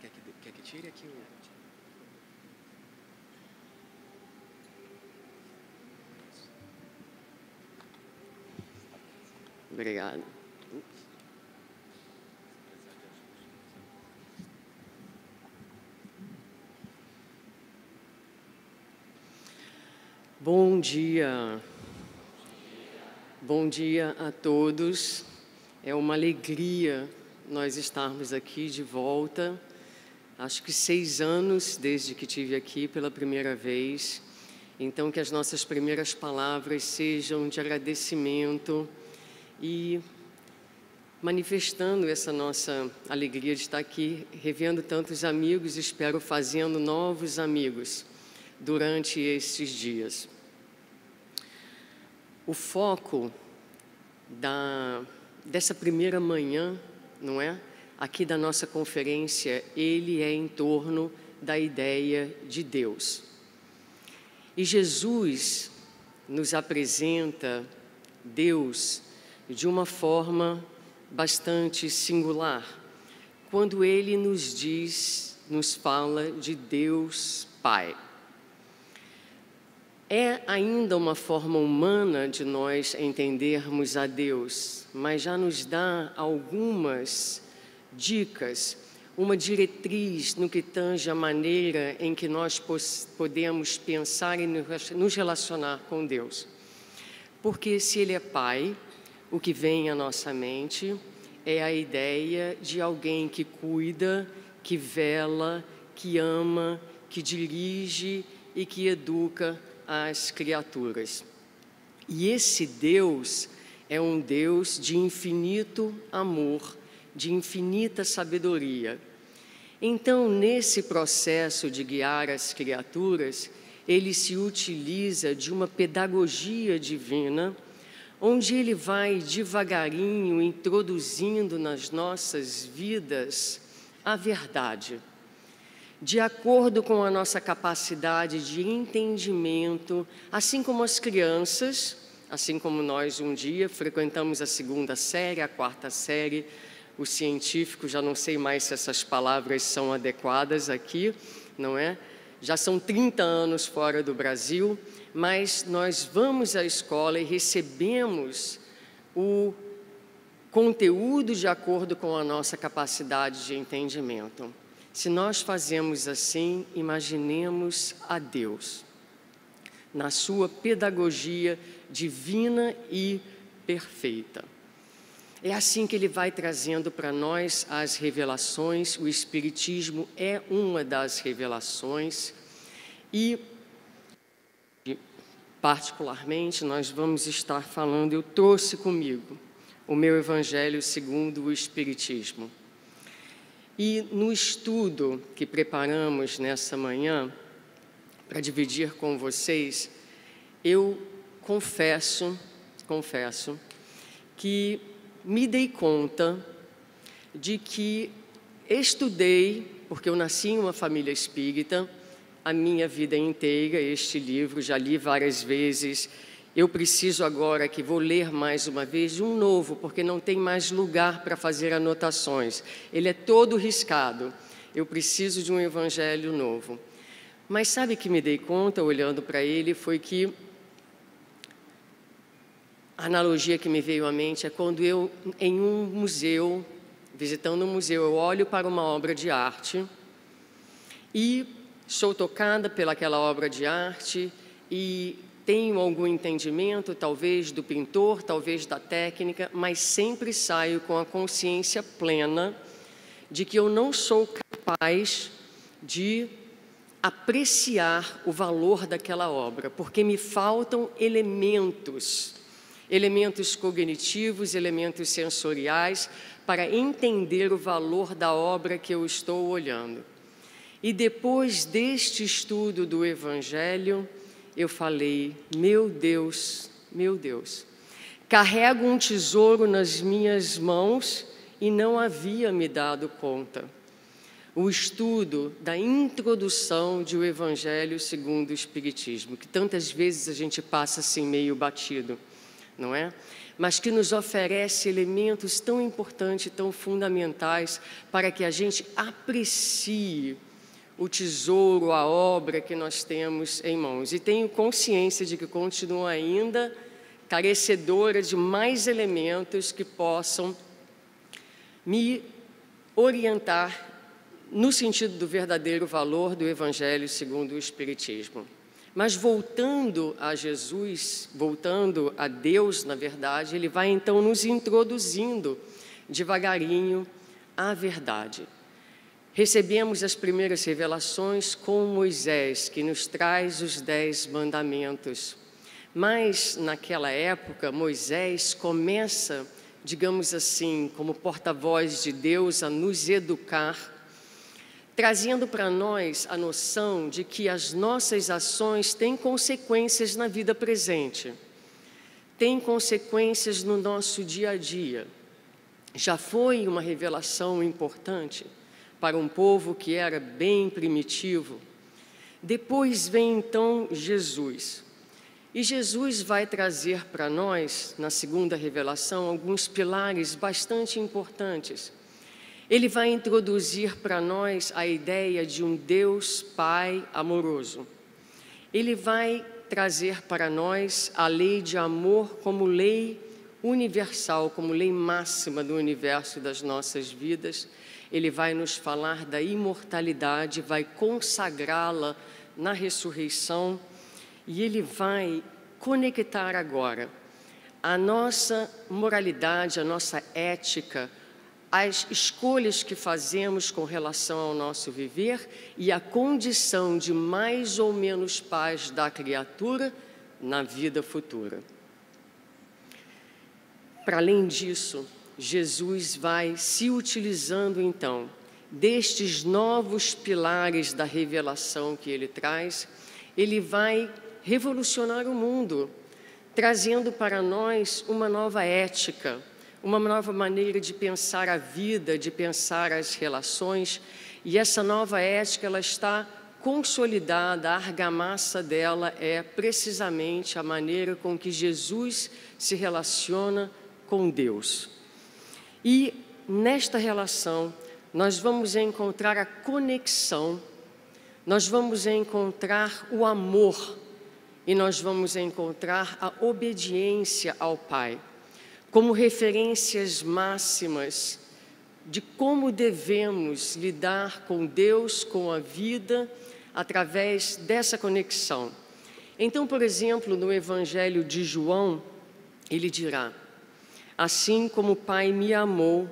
Você quer que tire aqui o... Obrigado. Bom dia. Bom dia a todos. É uma alegria nós estarmos aqui de volta. Acho que 6 anos desde que estive aqui pela primeira vez. Então, que as nossas primeiras palavras sejam de agradecimento e manifestando essa nossa alegria de estar aqui, revendo tantos amigos, espero fazendo novos amigos durante estes dias. O foco dessa primeira manhã, não é? Aqui da nossa conferência, ele é em torno da ideia de Deus. E Jesus nos apresenta Deus de uma forma bastante singular, quando ele nos fala de Deus Pai. É ainda uma forma humana de nós entendermos a Deus, mas já nos dá algumas dicas, uma diretriz no que tange a maneira em que nós podemos pensar e nos relacionar com Deus. Porque se Ele é Pai, o que vem à nossa mente é a ideia de alguém que cuida, que vela, que ama, que dirige e que educa as criaturas. E esse Deus é um Deus de infinito amor, de infinita sabedoria. Então, nesse processo de guiar as criaturas, ele se utiliza de uma pedagogia divina, onde ele vai devagarinho introduzindo nas nossas vidas a verdade, de acordo com a nossa capacidade de entendimento, assim como as crianças, assim como nós um dia frequentamos a 2ª série, a 4ª série, o científico, já não sei mais se essas palavras são adequadas aqui, não é? Já são 30 anos fora do Brasil, mas nós vamos à escola e recebemos o conteúdo de acordo com a nossa capacidade de entendimento. Se nós fazemos assim, imaginemos a Deus, na sua pedagogia divina e perfeita. É assim que Ele vai trazendo para nós as revelações, o Espiritismo é uma das revelações e, particularmente, nós vamos estar falando, eu trouxe comigo o meu Evangelho segundo o Espiritismo. E no estudo que preparamos nessa manhã, para dividir com vocês, eu confesso que me dei conta de que estudei, porque eu nasci em uma família espírita, a minha vida inteira, este livro, já li várias vezes, eu preciso agora, que vou ler mais uma vez, de um novo, porque não tem mais lugar para fazer anotações. Ele é todo riscado. Eu preciso de um evangelho novo. Mas sabe que me dei conta, olhando para ele, foi que a analogia que me veio à mente é quando eu, em um museu, visitando um museu, eu olho para uma obra de arte e sou tocada pelaquela obra de arte e tenho algum entendimento, talvez do pintor, talvez da técnica, mas sempre saio com a consciência plena de que eu não sou capaz de apreciar o valor daquela obra, porque me faltam elementos cognitivos, elementos sensoriais, para entender o valor da obra que eu estou olhando. E depois deste estudo do Evangelho, eu falei, meu Deus, carrego um tesouro nas minhas mãos e não havia me dado conta. O estudo da introdução de o Evangelho segundo o Espiritismo, que tantas vezes a gente passa assim meio batido, não é? mas que nos oferece elementos tão importantes, tão fundamentais, para que a gente aprecie o tesouro, a obra que nós temos em mãos. E tenho consciência de que continuo ainda carecedora de mais elementos que possam me orientar no sentido do verdadeiro valor do Evangelho segundo o Espiritismo. Mas voltando a Jesus, voltando a Deus, na verdade, Ele vai então nos introduzindo devagarinho à verdade. Recebemos as primeiras revelações com Moisés, que nos traz os 10 mandamentos. Mas, naquela época, Moisés começa, digamos assim, como porta-voz de Deus, a nos educar, trazendo para nós a noção de que as nossas ações têm consequências na vida presente, têm consequências no nosso dia a dia. Já foi uma revelação importante para um povo que era bem primitivo. Depois vem então Jesus. E Jesus vai trazer para nós, na segunda revelação, alguns pilares bastante importantes. Ele vai introduzir para nós a ideia de um Deus Pai amoroso. Ele vai trazer para nós a lei de amor como lei universal, como lei máxima do universo e das nossas vidas. Ele vai nos falar da imortalidade, vai consagrá-la na ressurreição, e Ele vai conectar agora a nossa moralidade, a nossa ética, as escolhas que fazemos com relação ao nosso viver e a condição de mais ou menos paz da criatura na vida futura. Para além disso, Jesus vai se utilizando então destes novos pilares da revelação que Ele traz. Ele vai revolucionar o mundo, trazendo para nós uma nova ética, uma nova maneira de pensar a vida, de pensar as relações, e essa nova ética ela está consolidada, a argamassa dela é precisamente a maneira com que Jesus se relaciona com Deus. E nesta relação nós vamos encontrar a conexão, nós vamos encontrar o amor e nós vamos encontrar a obediência ao Pai, como referências máximas de como devemos lidar com Deus, com a vida, através dessa conexão. Então, por exemplo, no Evangelho de João, ele dirá: assim como o Pai me amou,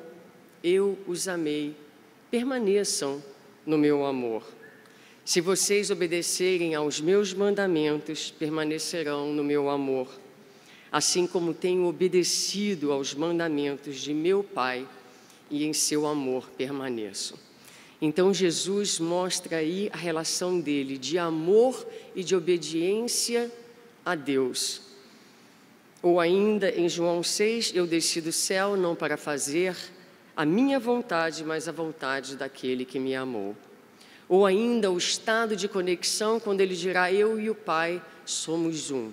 eu os amei, permaneçam no meu amor. Se vocês obedecerem aos meus mandamentos, permanecerão no meu amor. Assim como tenho obedecido aos mandamentos de meu Pai, e em seu amor permaneço. Então Jesus mostra aí a relação dele de amor e de obediência a Deus. Ou ainda em João 6, eu desci do céu não para fazer a minha vontade, mas a vontade daquele que me amou. Ou ainda o estado de conexão quando ele dirá: eu e o Pai somos um.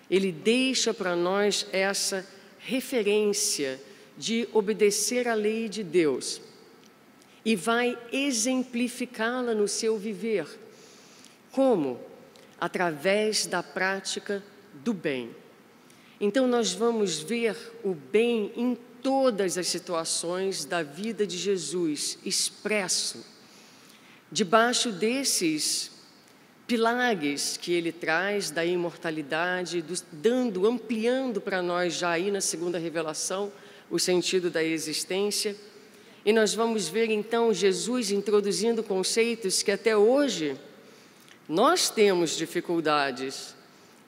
Ele deixa para nós essa referência de obedecer à lei de Deus e vai exemplificá-la no seu viver. Como? Através da prática do bem. Então nós vamos ver o bem em todas as situações da vida de Jesus, expresso, debaixo desses pilares que ele traz da imortalidade, ampliando para nós já aí na segunda revelação o sentido da existência. E nós vamos ver então Jesus introduzindo conceitos que até hoje nós temos dificuldades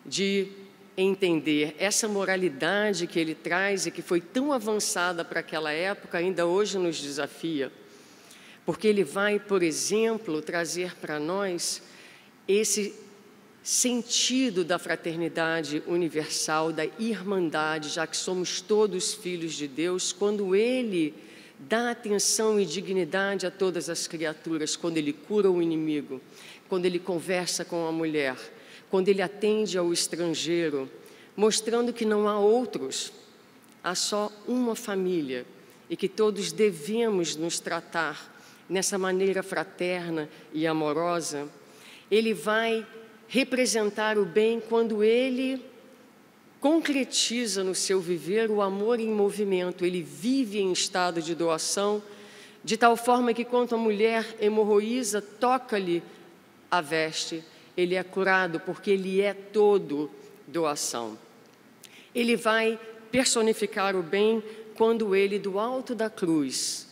de entender. Essa moralidade que ele traz e que foi tão avançada para aquela época, ainda hoje nos desafia. Porque ele vai, por exemplo, trazer para nós esse sentido da fraternidade universal, da irmandade, já que somos todos filhos de Deus, quando ele dá atenção e dignidade a todas as criaturas, quando ele cura o inimigo, quando ele conversa com a mulher, quando ele atende ao estrangeiro, mostrando que não há outros, há só uma família e que todos devemos nos tratar nessa maneira fraterna e amorosa, ele vai representar o bem quando ele concretiza no seu viver o amor em movimento. Ele vive em estado de doação, de tal forma que quando a mulher hemorroísa toca-lhe a veste, ele é curado, porque ele é todo doação. Ele vai personificar o bem quando ele, do alto da cruz,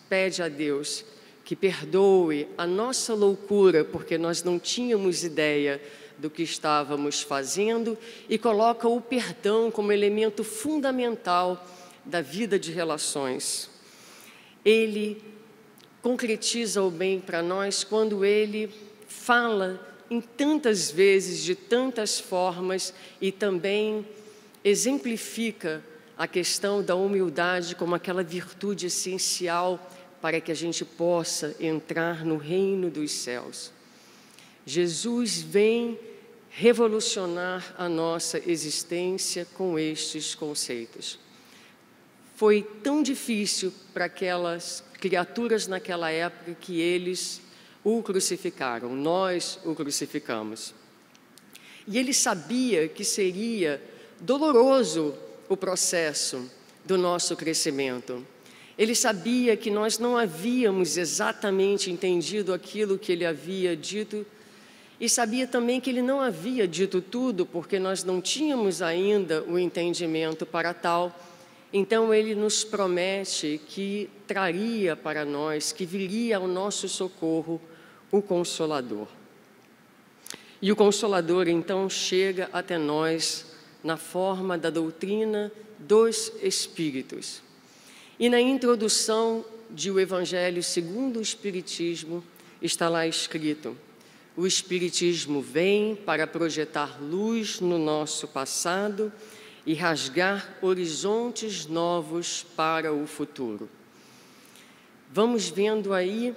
pede a Deus que perdoe a nossa loucura, porque nós não tínhamos ideia do que estávamos fazendo, e coloca o perdão como elemento fundamental da vida de relações. Ele concretiza o bem para nós quando ele fala em tantas vezes, de tantas formas, e também exemplifica a questão da humildade como aquela virtude essencial para que a gente possa entrar no reino dos céus. Jesus vem revolucionar a nossa existência com estes conceitos. Foi tão difícil para aquelas criaturas naquela época que eles o crucificaram, nós o crucificamos. E ele sabia que seria doloroso o processo do nosso crescimento. Ele sabia que nós não havíamos exatamente entendido aquilo que ele havia dito, e sabia também que ele não havia dito tudo, porque nós não tínhamos ainda o entendimento para tal. Então ele nos promete que traria para nós, que viria ao nosso socorro, o Consolador. E o Consolador então chega até nós na forma da doutrina dos Espíritos. E na introdução de O Evangelho segundo o Espiritismo está lá escrito: o Espiritismo vem para projetar luz no nosso passado e rasgar horizontes novos para o futuro. Vamos vendo aí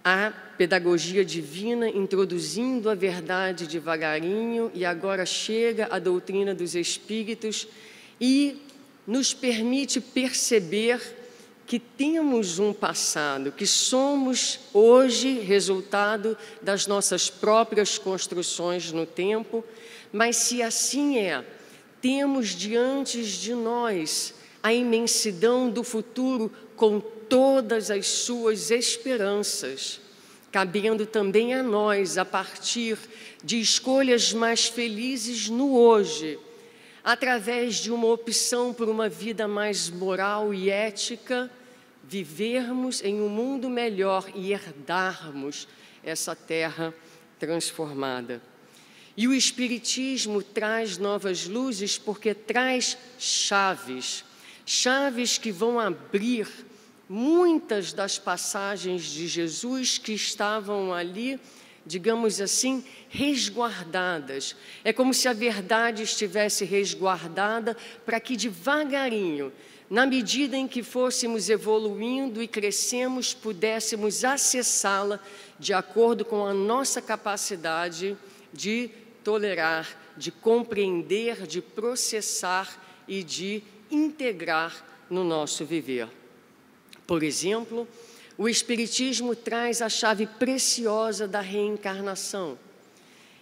a pedagogia divina introduzindo a verdade devagarinho, e agora chega a doutrina dos Espíritos e nos permite perceber que temos um passado, que somos hoje resultado das nossas próprias construções no tempo, mas se assim é, temos diante de nós a imensidão do futuro com todas as suas esperanças, cabendo também a nós, a partir de escolhas mais felizes no hoje, através de uma opção por uma vida mais moral e ética, vivermos em um mundo melhor e herdarmos essa terra transformada. E o Espiritismo traz novas luzes porque traz chaves que vão abrir muitas das passagens de Jesus que estavam ali, digamos assim, resguardadas. É como se a verdade estivesse resguardada para que devagarinho, na medida em que fôssemos evoluindo e crescemos, pudéssemos acessá-la de acordo com a nossa capacidade de tolerar, de compreender, de processar e de integrar no nosso viver. Por exemplo, o Espiritismo traz a chave preciosa da reencarnação.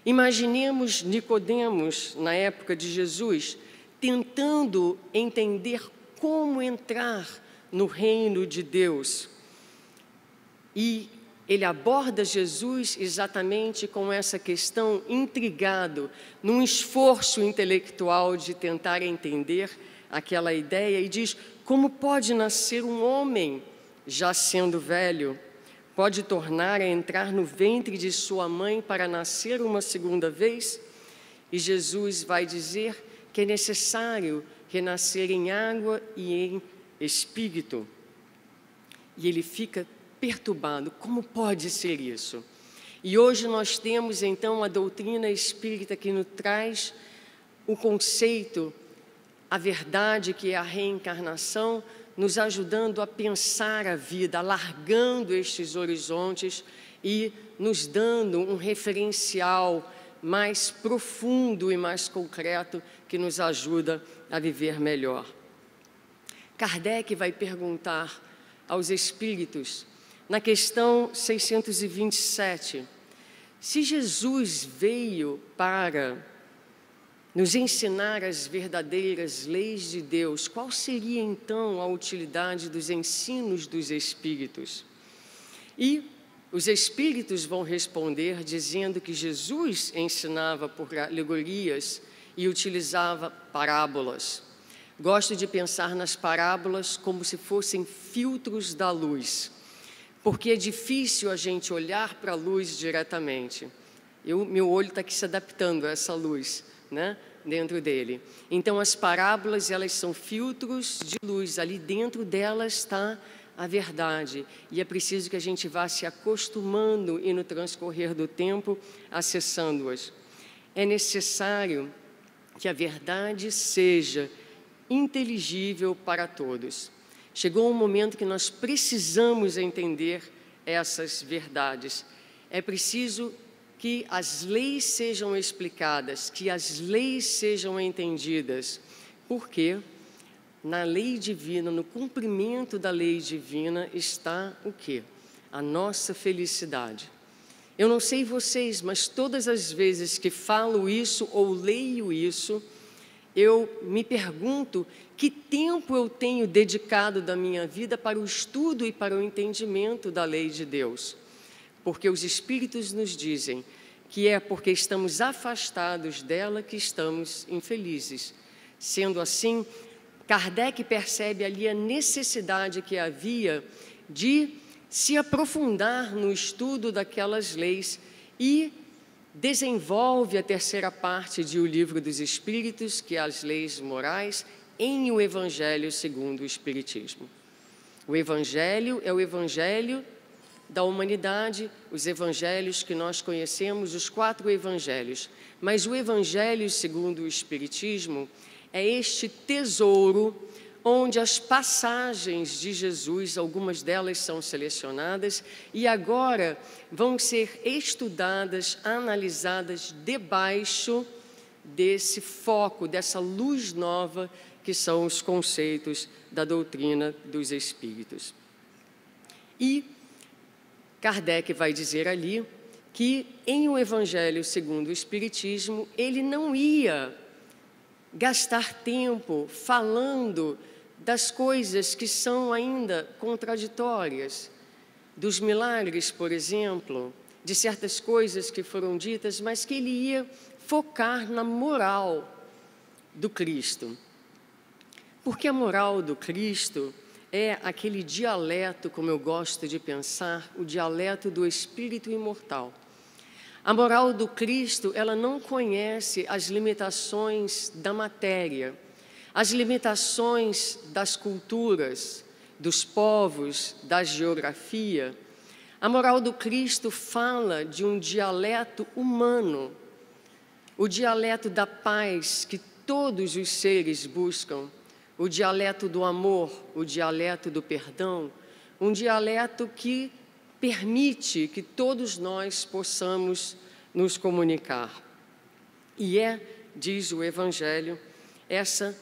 Imaginemos Nicodemos, na época de Jesus, tentando entender como entrar no reino de Deus. E ele aborda Jesus exatamente com essa questão, intrigado, num esforço intelectual de tentar entender aquela ideia, e diz: como pode nascer um homem, já sendo velho? Pode tornar a entrar no ventre de sua mãe para nascer uma segunda vez? E Jesus vai dizer que é necessário renascer em água e em espírito. E ele fica perturbado: como pode ser isso? E hoje nós temos então a doutrina espírita que nos traz o conceito, a verdade que é a reencarnação, nos ajudando a pensar a vida, alargando estes horizontes e nos dando um referencial mais profundo e mais concreto que nos ajuda a viver melhor. Kardec vai perguntar aos espíritos, na questão 627, se Jesus veio para nos ensinar as verdadeiras leis de Deus, qual seria então a utilidade dos ensinos dos espíritos? E os espíritos vão responder dizendo que Jesus ensinava por alegorias e utilizava parábolas. Gosto de pensar nas parábolas como se fossem filtros da luz, porque é difícil a gente olhar para a luz diretamente. Meu olho está aqui se adaptando a essa luz, né, dentro dele. Então, as parábolas, elas são filtros de luz. Ali dentro delas está a verdade. E é preciso que a gente vá se acostumando e, no transcorrer do tempo, acessando-as. É necessário que a verdade seja inteligível para todos. Chegou um momento que nós precisamos entender essas verdades. É preciso que as leis sejam explicadas, que as leis sejam entendidas, porque na lei divina, no cumprimento da lei divina, está o quê? A nossa felicidade. Eu não sei vocês, mas todas as vezes que falo isso ou leio isso, eu me pergunto que tempo eu tenho dedicado da minha vida para o estudo e para o entendimento da lei de Deus. Porque os Espíritos nos dizem que é porque estamos afastados dela que estamos infelizes. Sendo assim, Kardec percebe ali a necessidade que havia de se aprofundar no estudo daquelas leis e desenvolve a terceira parte de O Livro dos Espíritos, que é as leis morais, em o Evangelho segundo o Espiritismo. O Evangelho é o Evangelho da humanidade, os evangelhos que nós conhecemos, os 4 evangelhos. Mas o Evangelho segundo o Espiritismo é este tesouro onde as passagens de Jesus, algumas delas são selecionadas e agora vão ser estudadas, analisadas debaixo desse foco, dessa luz nova que são os conceitos da doutrina dos Espíritos. E Kardec vai dizer ali que em o Evangelho segundo o Espiritismo ele não ia gastar tempo falando das coisas que são ainda contraditórias, dos milagres, por exemplo, de certas coisas que foram ditas, mas que ele ia focar na moral do Cristo. Porque a moral do Cristo é aquele dialeto, como eu gosto de pensar, o dialeto do espírito imortal. A moral do Cristo, ela não conhece as limitações da matéria, as limitações das culturas, dos povos, da geografia. A moral do Cristo fala de um dialeto humano, o dialeto da paz que todos os seres buscam, o dialeto do amor, o dialeto do perdão, um dialeto que permite que todos nós possamos nos comunicar. E diz o Evangelho, essa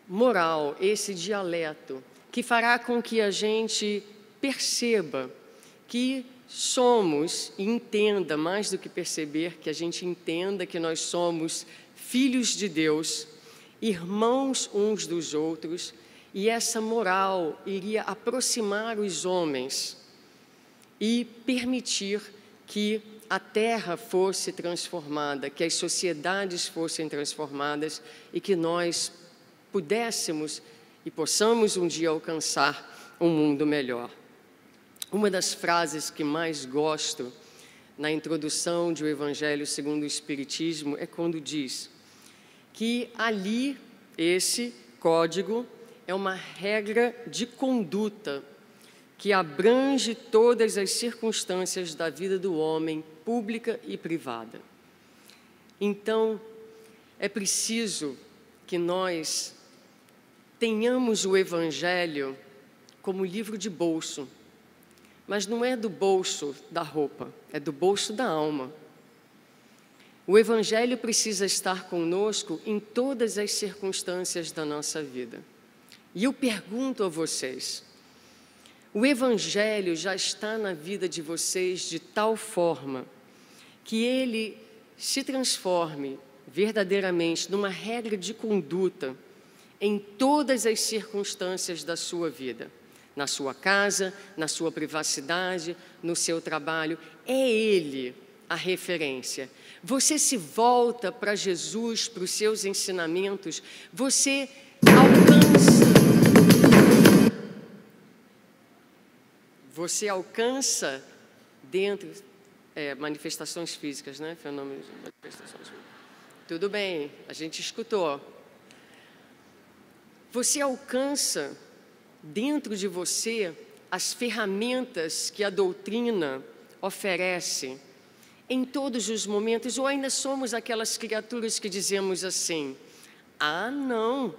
moral, esse dialeto, que fará com que a gente perceba que somos, e entenda, mais do que perceber, que a gente entenda que nós somos filhos de Deus, irmãos uns dos outros, e essa moral iria aproximar os homens e permitir que a terra fosse transformada, que as sociedades fossem transformadas e que nós pudéssemos e possamos um dia alcançar um mundo melhor. Uma das frases que mais gosto na introdução de O Evangelho segundo o Espiritismo é quando diz que ali esse código é uma regra de conduta que abrange todas as circunstâncias da vida do homem, pública e privada. Então, é preciso que nós tenhamos o Evangelho como livro de bolso, mas não é do bolso da roupa, é do bolso da alma. O Evangelho precisa estar conosco em todas as circunstâncias da nossa vida. E eu pergunto a vocês, o Evangelho já está na vida de vocês de tal forma que ele se transforme verdadeiramente numa regra de conduta em todas as circunstâncias da sua vida, na sua casa, na sua privacidade, no seu trabalho. É Ele a referência. Você se volta para Jesus, para os seus ensinamentos, você alcança dentro, manifestações físicas, né? Fenômenos de manifestações físicas. Tudo bem, a gente escutou. Você alcança dentro de você as ferramentas que a doutrina oferece em todos os momentos, ou ainda somos aquelas criaturas que dizemos assim: ah, não,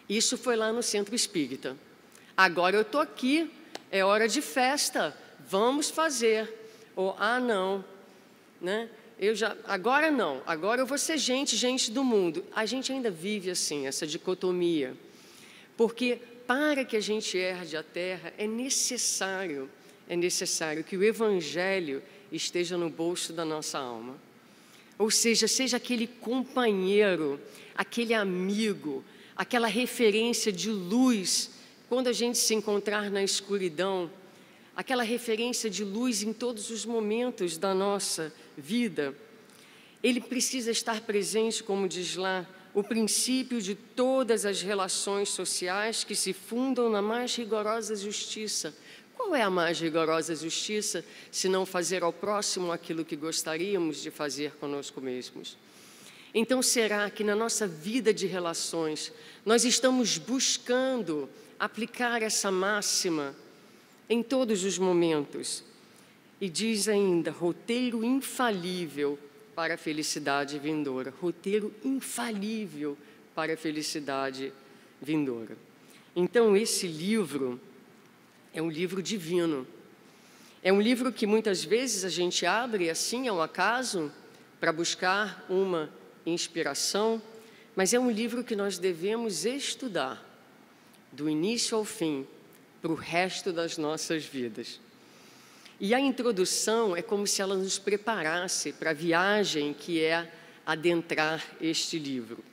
isso foi lá no centro espírita, agora eu estou aqui, é hora de festa, vamos fazer. Ou, ah, não, né? Agora não, agora eu vou ser gente do mundo. A gente ainda vive assim, essa dicotomia, porque para que a gente herde a terra é necessário que o Evangelho esteja no bolso da nossa alma. Ou seja aquele companheiro, aquele amigo, aquela referência de luz, quando a gente se encontrar na escuridão, aquela referência de luz em todos os momentos da nossa vida. Ele precisa estar presente, como diz lá, o princípio de todas as relações sociais que se fundam na mais rigorosa justiça. Qual é a mais rigorosa justiça, se não fazer ao próximo aquilo que gostaríamos de fazer conosco mesmos? Então, será que na nossa vida de relações, nós estamos buscando aplicar essa máxima em todos os momentos? E diz ainda, roteiro infalível para a felicidade vindoura. Roteiro infalível para a felicidade vindoura. Então, esse livro é um livro divino. É um livro que muitas vezes a gente abre assim ao acaso para buscar uma inspiração, mas é um livro que nós devemos estudar do início ao fim, para o resto das nossas vidas. E a introdução é como se ela nos preparasse para a viagem que é adentrar este livro.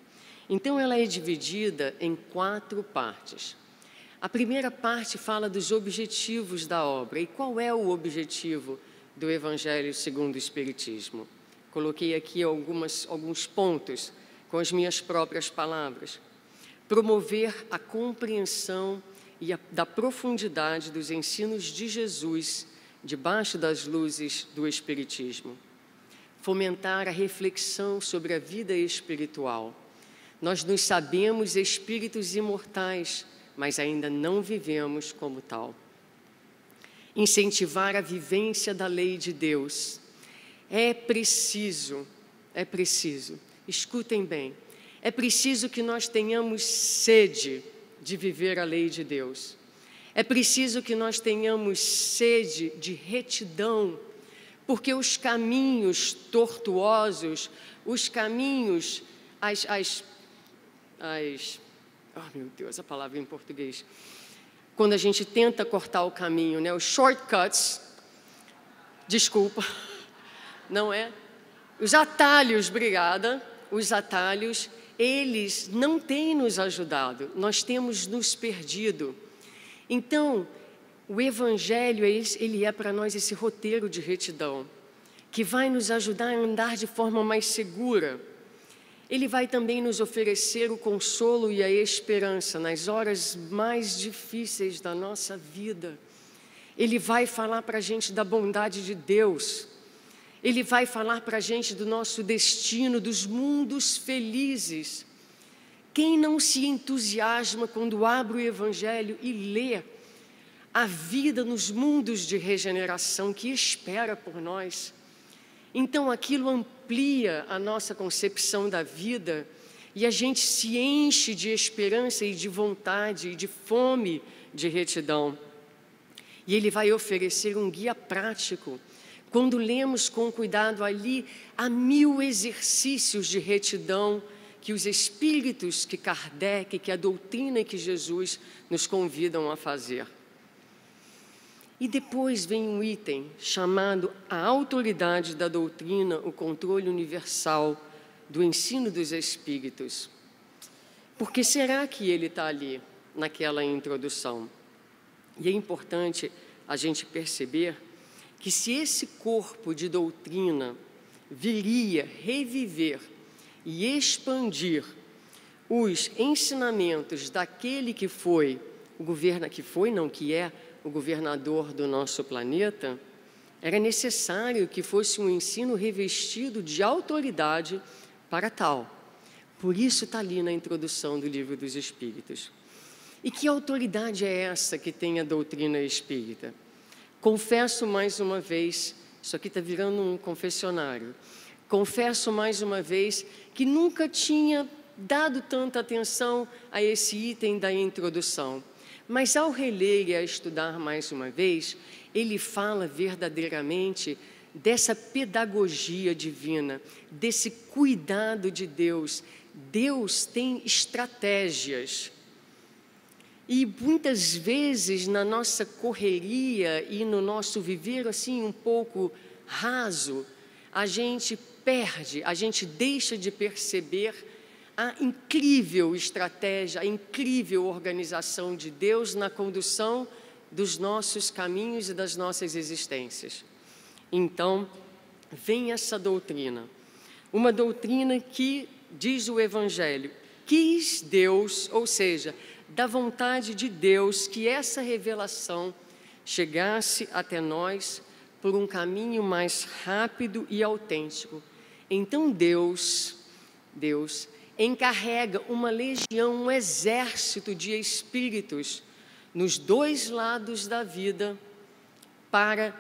Então, ela é dividida em 4 partes. A primeira parte fala dos objetivos da obra. E qual é o objetivo do Evangelho segundo o Espiritismo? Coloquei aqui alguns pontos com as minhas próprias palavras. Promover a compreensão da profundidade dos ensinos de Jesus debaixo das luzes do Espiritismo. Fomentar a reflexão sobre a vida espiritual. Nós nos sabemos espíritos imortais, mas ainda não vivemos como tal. Incentivar a vivência da lei de Deus. É preciso, escutem bem, é preciso que nós tenhamos sede de viver a lei de Deus. É preciso que nós tenhamos sede de retidão, porque os caminhos tortuosos, os caminhos, oh meu Deus, a palavra em português, quando a gente tenta cortar o caminho, né? Os shortcuts, desculpa, não é? Os atalhos, obrigada, os atalhos, eles não têm nos ajudado, nós temos nos perdido. Então, o Evangelho, ele é para nós esse roteiro de retidão, que vai nos ajudar a andar de forma mais segura. Ele vai também nos oferecer o consolo e a esperança nas horas mais difíceis da nossa vida. Ele vai falar para a gente da bondade de Deus. Ele vai falar para a gente do nosso destino, dos mundos felizes. Quem não se entusiasma quando abre o Evangelho e lê a vida nos mundos de regeneração que espera por nós? Então, aquilo amplia a nossa concepção da vida e a gente se enche de esperança e de vontade e de fome de retidão. E ele vai oferecer um guia prático, Quando lemos com cuidado ali, há 1000 exercícios de retidão que os espíritos, que Kardec, que a doutrina e que Jesus nos convidam a fazer. E depois vem um item chamado a autoridade da doutrina, o controle universal do ensino dos espíritos. Por que será que ele está ali, naquela introdução? E é importante a gente perceber que se esse corpo de doutrina viria reviver e expandir os ensinamentos daquele que foi o que é o governador do nosso planeta, era necessário que fosse um ensino revestido de autoridade para tal. Por isso está ali na introdução do Livro dos Espíritos. E que autoridade é essa que tem a doutrina espírita? Confesso mais uma vez, isso aqui está virando um confessionário, confesso mais uma vez que nunca tinha dado tanta atenção a esse item da introdução. Mas ao reler e a estudar mais uma vez, ele fala verdadeiramente dessa pedagogia divina, desse cuidado de Deus. Deus tem estratégias. E muitas vezes na nossa correria e no nosso viver assim um pouco raso, a gente perde, a gente deixa de perceber a incrível estratégia, a incrível organização de Deus na condução dos nossos caminhos e das nossas existências. Então, vem essa doutrina, uma doutrina que, diz o Evangelho, quis Deus, ou seja, da vontade de Deus, que essa revelação chegasse até nós por um caminho mais rápido e autêntico. Então Deus encarrega uma legião, um exército de espíritos nos dois lados da vida para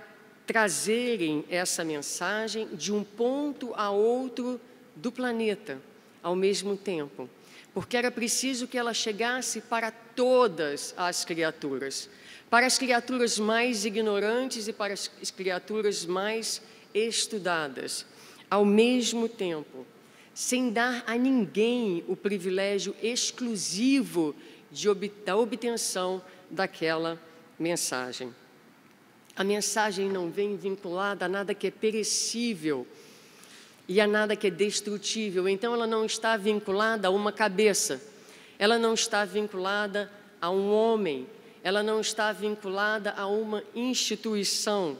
trazerem essa mensagem de um ponto a outro do planeta ao mesmo tempo, porque era preciso que ela chegasse para todas as criaturas, para as criaturas mais ignorantes e para as criaturas mais estudadas, ao mesmo tempo, sem dar a ninguém o privilégio exclusivo da obtenção daquela mensagem. A mensagem não vem vinculada a nada que é perecível e a nada que é destrutível. Então, ela não está vinculada a uma cabeça, ela não está vinculada a um homem, ela não está vinculada a uma instituição.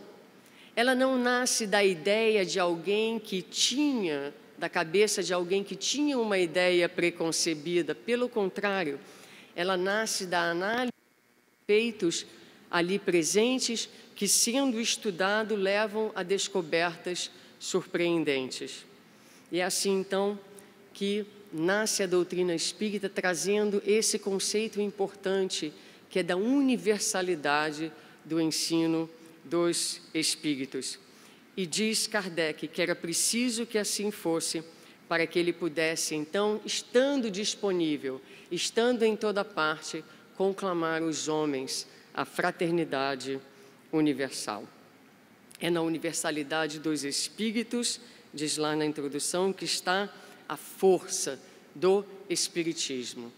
Ela não nasce da ideia de alguém que tinha, da cabeça de alguém que tinha uma ideia preconcebida. Pelo contrário, ela nasce da análise de feitos ali presentes que, sendo estudado, levam a descobertas surpreendentes. E é assim, então, que nasce a doutrina espírita, trazendo esse conceito importante, que é da universalidade do ensino dos espíritos. E diz Kardec que era preciso que assim fosse, para que ele pudesse, então, estando disponível, estando em toda parte, conclamar os homens à fraternidade universal. É na universalidade dos espíritos, diz lá na introdução, que está a força do espiritismo.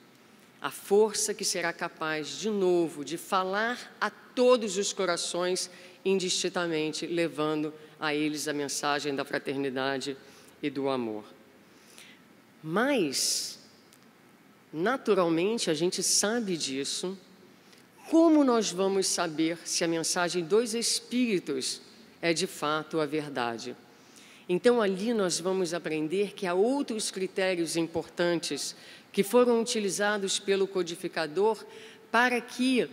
A força que será capaz, de novo, de falar a todos os corações indistintamente, levando a eles a mensagem da fraternidade e do amor. Mas, naturalmente, a gente sabe disso. Como nós vamos saber se a mensagem dos Espíritos é de fato a verdade? Então, ali nós vamos aprender que há outros critérios importantes que foram utilizados pelo codificador para que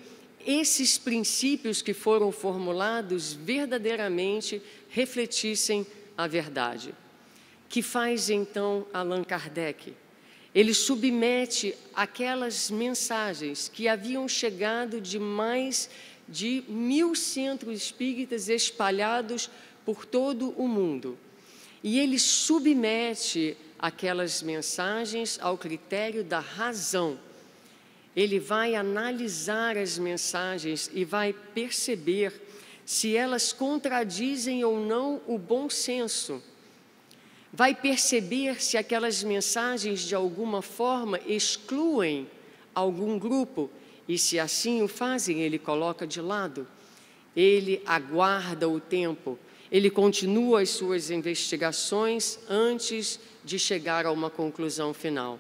esses princípios que foram formulados verdadeiramente refletissem a verdade. Que faz então Allan Kardec? Ele submete aquelas mensagens que haviam chegado de mais de 1000 centros espíritas espalhados por todo o mundo. E ele submete aquelas mensagens ao critério da razão. Ele vai analisar as mensagens e vai perceber se elas contradizem ou não o bom senso. Vai perceber se aquelas mensagens de alguma forma excluem algum grupo e, se assim o fazem, ele coloca de lado. Ele aguarda o tempo, ele continua as suas investigações antes de chegar a uma conclusão final.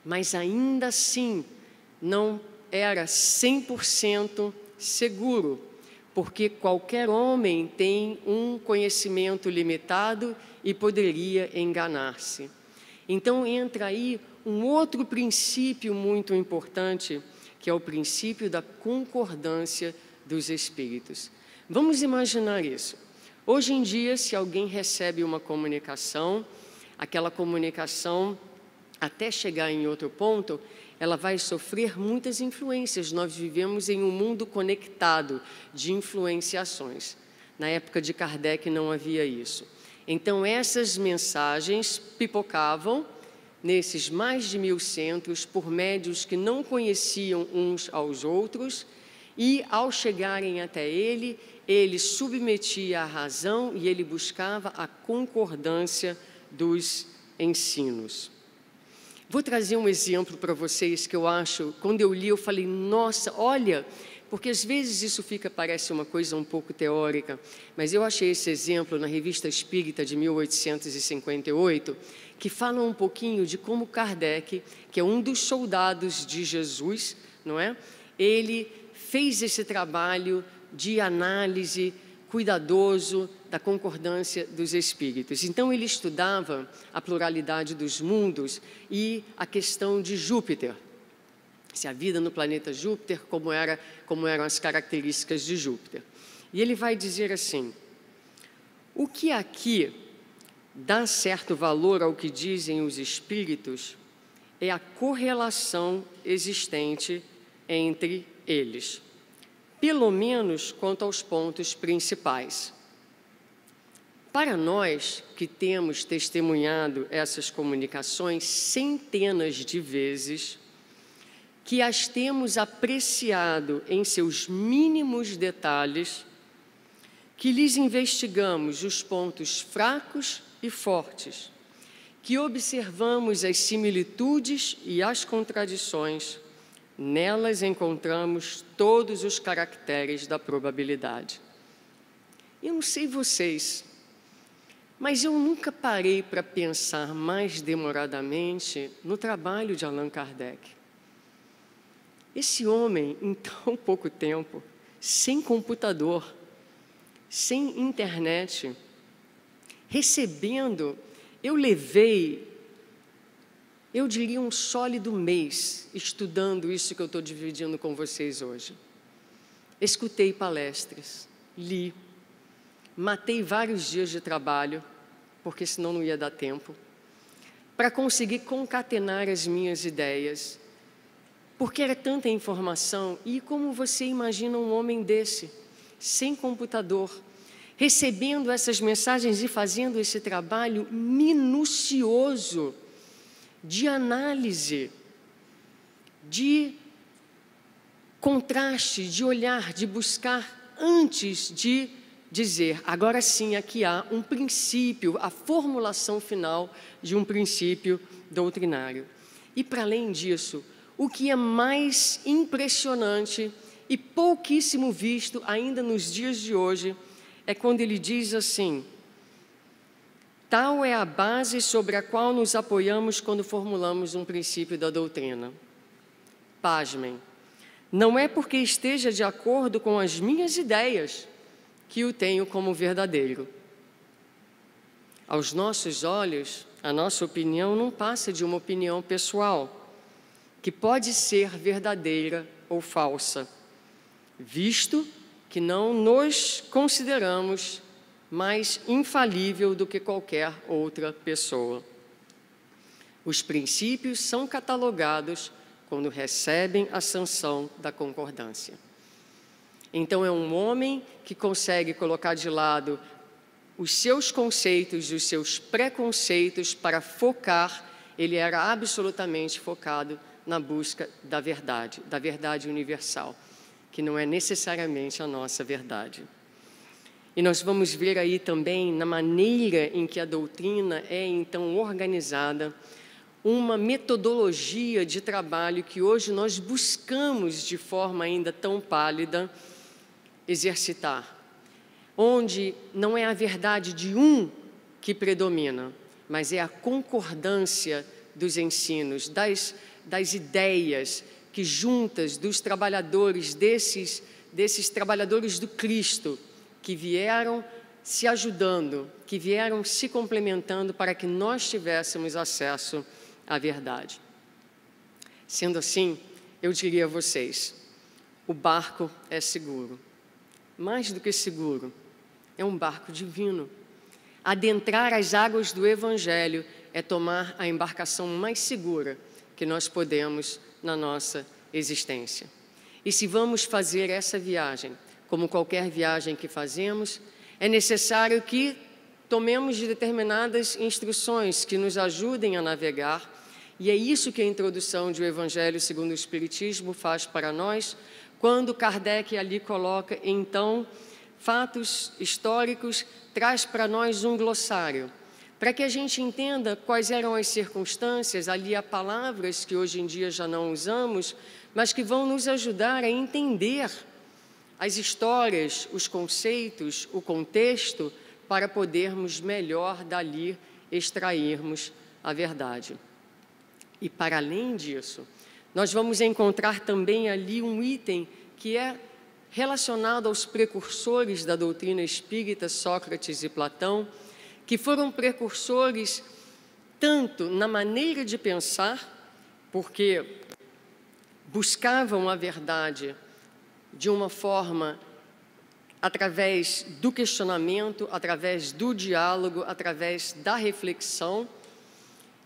Mas ainda assim não era 100% seguro, porque qualquer homem tem um conhecimento limitado e poderia enganar-se. Então entra aí um outro princípio muito importante, que é o princípio da concordância dos espíritos. Vamos imaginar isso. Hoje em dia, se alguém recebe uma comunicação, aquela comunicação, até chegar em outro ponto, ela vai sofrer muitas influências. Nós vivemos em um mundo conectado de influenciações. Na época de Kardec não havia isso. Então, essas mensagens pipocavam nesses mais de 1000 centros por médiuns que não conheciam uns aos outros e, ao chegarem até ele submetia à razão e ele buscava a concordância dos ensinos. Vou trazer um exemplo para vocês que eu acho, quando eu li, eu falei, nossa, olha, porque às vezes isso parece uma coisa um pouco teórica, mas eu achei esse exemplo na Revista Espírita de 1858, que fala um pouquinho de como Kardec, que é um dos soldados de Jesus, não é? Ele fez esse trabalho de análise cuidadoso da concordância dos espíritos. Então, ele estudava a pluralidade dos mundos e a questão de Júpiter. Se a vida no planeta Júpiter, como eram as características de Júpiter. E ele vai dizer assim, o que aqui dá certo valor ao que dizem os espíritos é a correlação existente entre eles, pelo menos quanto aos pontos principais. Para nós que temos testemunhado essas comunicações centenas de vezes, que as temos apreciado em seus mínimos detalhes, que lhes investigamos os pontos fracos e fortes, que observamos as similitudes e as contradições, nelas encontramos todos os caracteres da probabilidade. Eu não sei vocês, mas eu nunca parei para pensar mais demoradamente no trabalho de Allan Kardec. Esse homem, em tão pouco tempo, sem computador, sem internet, recebendo, eu diria um sólido mês estudando isso que eu estou dividindo com vocês hoje. Escutei palestras, li, matei vários dias de trabalho, porque senão não ia dar tempo, para conseguir concatenar as minhas ideias, porque era tanta informação. E como você imagina um homem desse, sem computador, recebendo essas mensagens e fazendo esse trabalho minucioso de análise, de contraste, de olhar, de buscar antes de dizer, agora sim, aqui há um princípio, a formulação final de um princípio doutrinário. E para além disso, o que é mais impressionante e pouquíssimo visto ainda nos dias de hoje é quando ele diz assim, tal é a base sobre a qual nos apoiamos quando formulamos um princípio da doutrina. Pasmem, não é porque esteja de acordo com as minhas ideias que o tenho como verdadeiro. Aos nossos olhos, a nossa opinião não passa de uma opinião pessoal, que pode ser verdadeira ou falsa, visto que não nos consideramos mais infalível do que qualquer outra pessoa. Os princípios são catalogados quando recebem a sanção da concordância. Então, é um homem que consegue colocar de lado os seus conceitos e os seus preconceitos para focar, ele era absolutamente focado na busca da verdade universal, que não é necessariamente a nossa verdade. E nós vamos ver aí também, na maneira em que a doutrina é então organizada, uma metodologia de trabalho que hoje nós buscamos de forma ainda tão pálida exercitar, onde não é a verdade de um que predomina, mas é a concordância dos ensinos, das ideias que juntas dos trabalhadores, desses trabalhadores do Cristo, que vieram se ajudando, que vieram se complementando para que nós tivéssemos acesso à verdade. Sendo assim, eu diria a vocês, o barco é seguro. Mais do que seguro, é um barco divino. Adentrar as águas do Evangelho é tomar a embarcação mais segura que nós podemos na nossa existência. E se vamos fazer essa viagem, como qualquer viagem que fazemos, é necessário que tomemos de determinadas instruções que nos ajudem a navegar, e é isso que a introdução do Evangelho segundo o Espiritismo faz para nós, quando Kardec ali coloca, então, fatos históricos, traz para nós um glossário, para que a gente entenda quais eram as circunstâncias, ali há palavras que hoje em dia já não usamos, mas que vão nos ajudar a entender as histórias, os conceitos, o contexto, para podermos melhor dali extrairmos a verdade. E para além disso, nós vamos encontrar também ali um item que é relacionado aos precursores da doutrina espírita, Sócrates e Platão, que foram precursores tanto na maneira de pensar, porque buscavam a verdade de uma forma através do questionamento, através do diálogo, através da reflexão,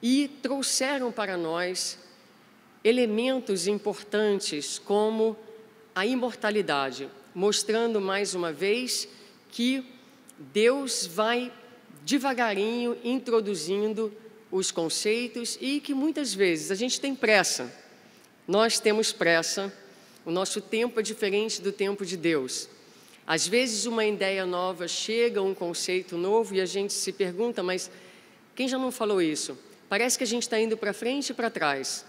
e trouxeram para nós elementos importantes como a imortalidade, mostrando mais uma vez que Deus vai devagarinho introduzindo os conceitos e que muitas vezes a gente tem pressa, nós temos pressa, o nosso tempo é diferente do tempo de Deus. Às vezes uma ideia nova chega, um conceito novo e a gente se pergunta, mas quem já não falou isso? Parece que a gente está indo para frente e para trás.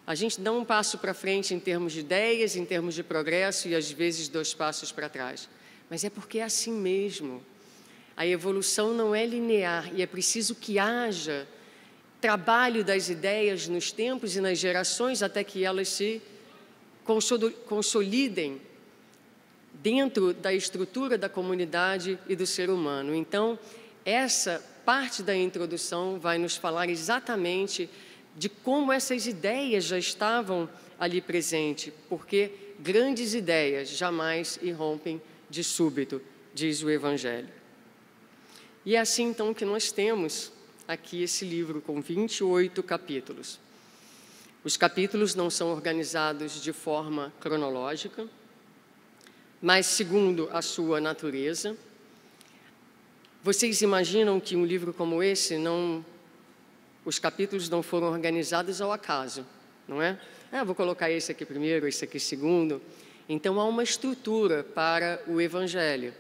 A gente dá um passo para frente em termos de ideias, em termos de progresso e às vezes 2 passos para trás. Mas é porque é assim mesmo. A evolução não é linear e é preciso que haja trabalho das ideias nos tempos e nas gerações até que elas se consolidem dentro da estrutura da comunidade e do ser humano. Então, essa parte da introdução vai nos falar exatamente de como essas ideias já estavam ali presentes, porque grandes ideias jamais irrompem de súbito, diz o Evangelho. E é assim, então, que nós temos aqui esse livro com 28 capítulos. Os capítulos não são organizados de forma cronológica, mas segundo a sua natureza. Vocês imaginam que um livro como esse, os capítulos não foram organizados ao acaso, não é? Vou colocar esse aqui primeiro, esse aqui segundo. Então, há uma estrutura para o Evangelho.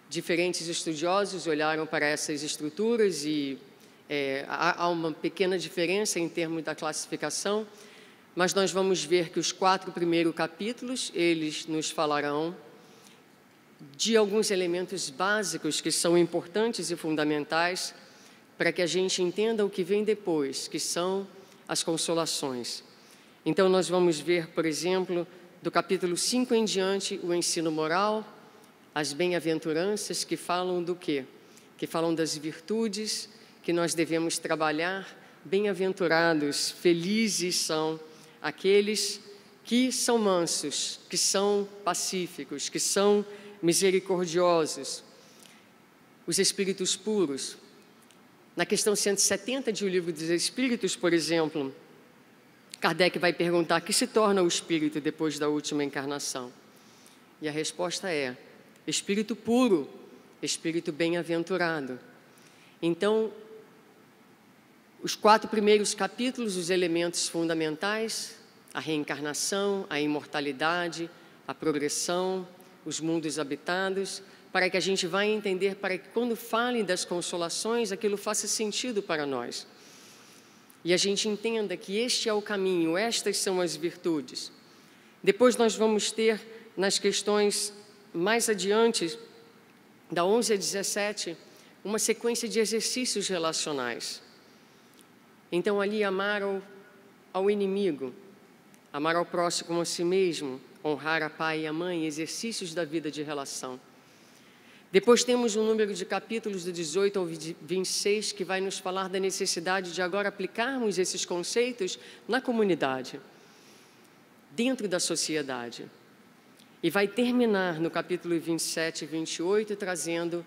Diferentes estudiosos olharam para essas estruturas e há uma pequena diferença em termos da classificação, mas nós vamos ver que os 4 primeiros capítulos, eles nos falarão de alguns elementos básicos que são importantes e fundamentais para que a gente entenda o que vem depois, que são as consolações. Então, nós vamos ver, por exemplo, do capítulo 5 em diante, o ensino moral, as bem-aventuranças, que falam do quê? Que falam das virtudes que nós devemos trabalhar. Bem-aventurados, felizes são aqueles que são mansos, que são pacíficos, que são misericordiosos, os espíritos puros. Na questão 170 de O Livro dos Espíritos, por exemplo, Kardec vai perguntar: que se torna o espírito depois da última encarnação? E a resposta é: espírito puro, espírito bem-aventurado. Então, os 4 primeiros capítulos, os elementos fundamentais, a reencarnação, a imortalidade, a progressão, os mundos habitados, para que a gente vá entender, para que quando falem das consolações, aquilo faça sentido para nós. E a gente entenda que este é o caminho, estas são as virtudes. Depois nós vamos ter, nas questões mais adiante, da 11 a 17, uma sequência de exercícios relacionais. Então, ali, amar ao inimigo, amar ao próximo como a si mesmo, honrar a pai e a mãe, exercícios da vida de relação. Depois temos um número de capítulos do 18 ao 26 que vai nos falar da necessidade de agora aplicarmos esses conceitos na comunidade, dentro da sociedade. E vai terminar no capítulo 27 e 28 trazendo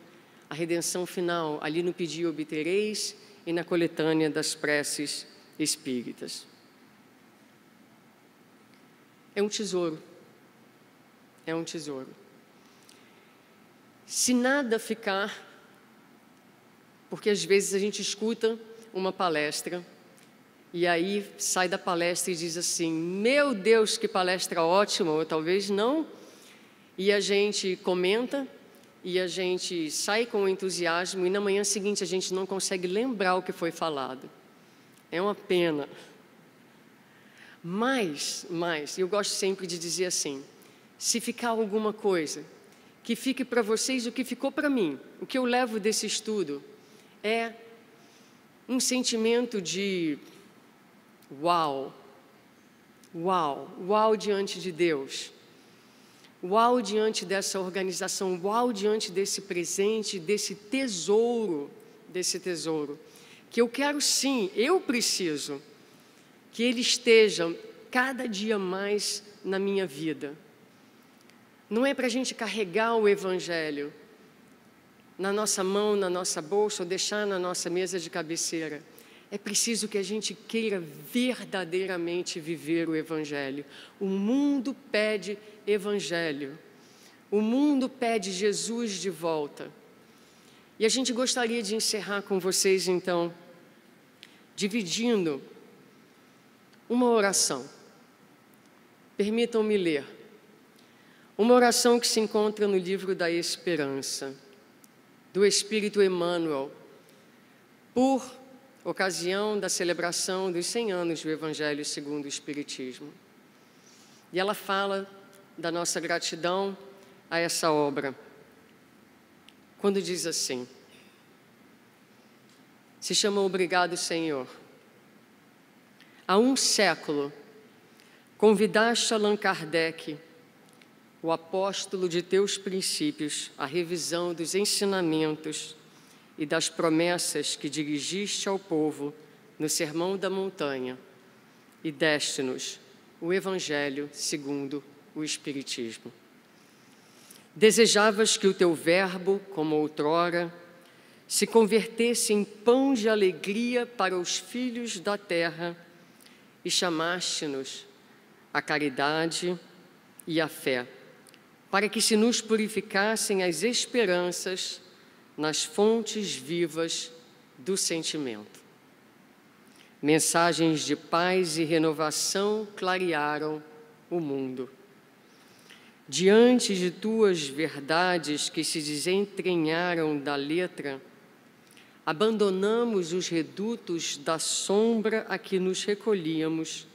a redenção final, ali no Pedi e Obtereis e na coletânea das preces espíritas. É um tesouro. É um tesouro. Se nada ficar, porque às vezes a gente escuta uma palestra e aí sai da palestra e diz assim, meu Deus, que palestra ótima, ou talvez não, e a gente comenta e a gente sai com entusiasmo e na manhã seguinte a gente não consegue lembrar o que foi falado. É uma pena. Mas, eu gosto sempre de dizer assim, se ficar alguma coisa, que fique para vocês o que ficou para mim. O que eu levo desse estudo é um sentimento de uau, uau, uau diante de Deus, uau diante dessa organização, uau diante desse presente, desse tesouro, que eu quero sim, eu preciso, que ele esteja cada dia mais na minha vida. Não é para a gente carregar o Evangelho na nossa mão, na nossa bolsa, ou deixar na nossa mesa de cabeceira. É preciso que a gente queira verdadeiramente viver o Evangelho. O mundo pede Evangelho. O mundo pede Jesus de volta. E a gente gostaria de encerrar com vocês, então, dividindo uma oração. Permitam-me ler. Uma oração que se encontra no livro da Esperança, do Espírito Emmanuel, por ocasião da celebração dos 100 anos do Evangelho segundo o Espiritismo. E ela fala da nossa gratidão a essa obra, quando diz assim, se chama Obrigado, Senhor. Há um século, convidaste Allan Kardec, o apóstolo de teus princípios, à revisão dos ensinamentos e das promessas que dirigiste ao povo no Sermão da Montanha e deste-nos o Evangelho segundo o Espiritismo. Desejavas que o teu verbo, como outrora, se convertesse em pão de alegria para os filhos da terra e chamaste-nos a caridade e a fé, para que se nos purificassem as esperanças nas fontes vivas do sentimento. Mensagens de paz e renovação clarearam o mundo. Diante de tuas verdades que se desentranharam da letra, abandonamos os redutos da sombra a que nos recolhíamos,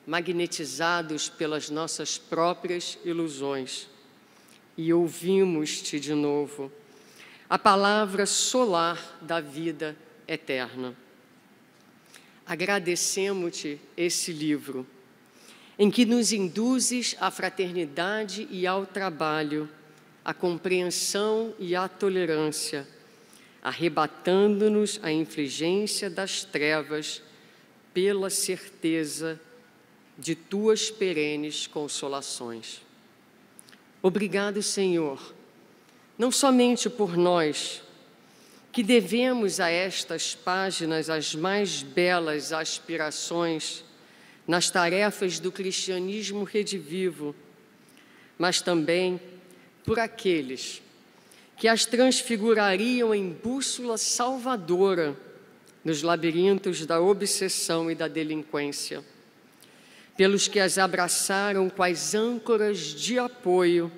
magnetizados pelas nossas próprias ilusões, e ouvimos-te de novo, a palavra solar da vida eterna. Agradecemos-te esse livro, em que nos induzes à fraternidade e ao trabalho, à compreensão e à tolerância, arrebatando-nos a infligência das trevas pela certeza de tuas perenes consolações. Obrigado, Senhor, não somente por nós, que devemos a estas páginas as mais belas aspirações nas tarefas do cristianismo redivivo, mas também por aqueles que as transfigurariam em bússola salvadora nos labirintos da obsessão e da delinquência, pelos que as abraçaram quais âncoras de apoio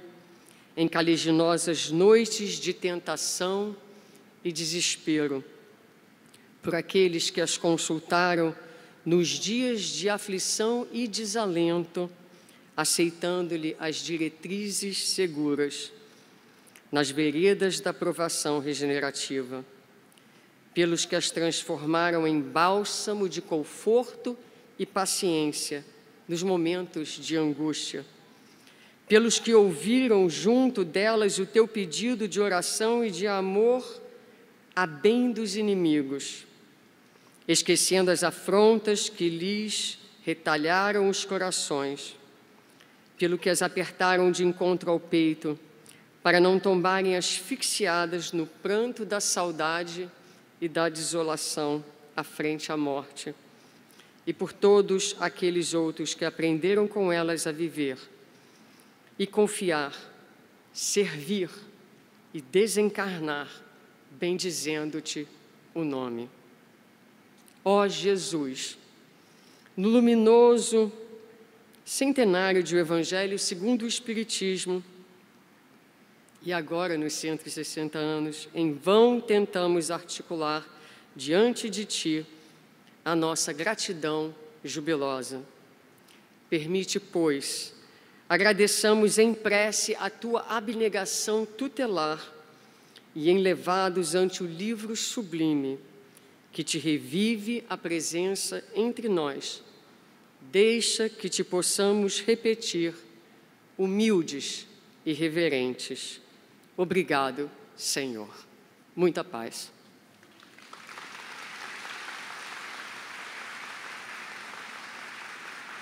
em caliginosas noites de tentação e desespero, por aqueles que as consultaram nos dias de aflição e desalento, aceitando-lhe as diretrizes seguras, nas veredas da provação regenerativa, pelos que as transformaram em bálsamo de conforto e paciência nos momentos de angústia, pelos que ouviram junto delas o teu pedido de oração e de amor a bem dos inimigos, esquecendo as afrontas que lhes retalharam os corações, pelo que as apertaram de encontro ao peito, para não tombarem asfixiadas no pranto da saudade e da desolação à frente à morte, e por todos aqueles outros que aprenderam com elas a viver e confiar, servir e desencarnar, bendizendo-te o nome. Ó Jesus, no luminoso centenário de o Evangelho segundo o Espiritismo, e agora nos 160 anos, em vão tentamos articular diante de Ti a nossa gratidão jubilosa. Permite, pois, agradeçamos em prece a Tua abnegação tutelar e enlevados ante o livro sublime, que Te revive a presença entre nós, deixa que Te possamos repetir, humildes e reverentes. Obrigado, Senhor. Muita paz.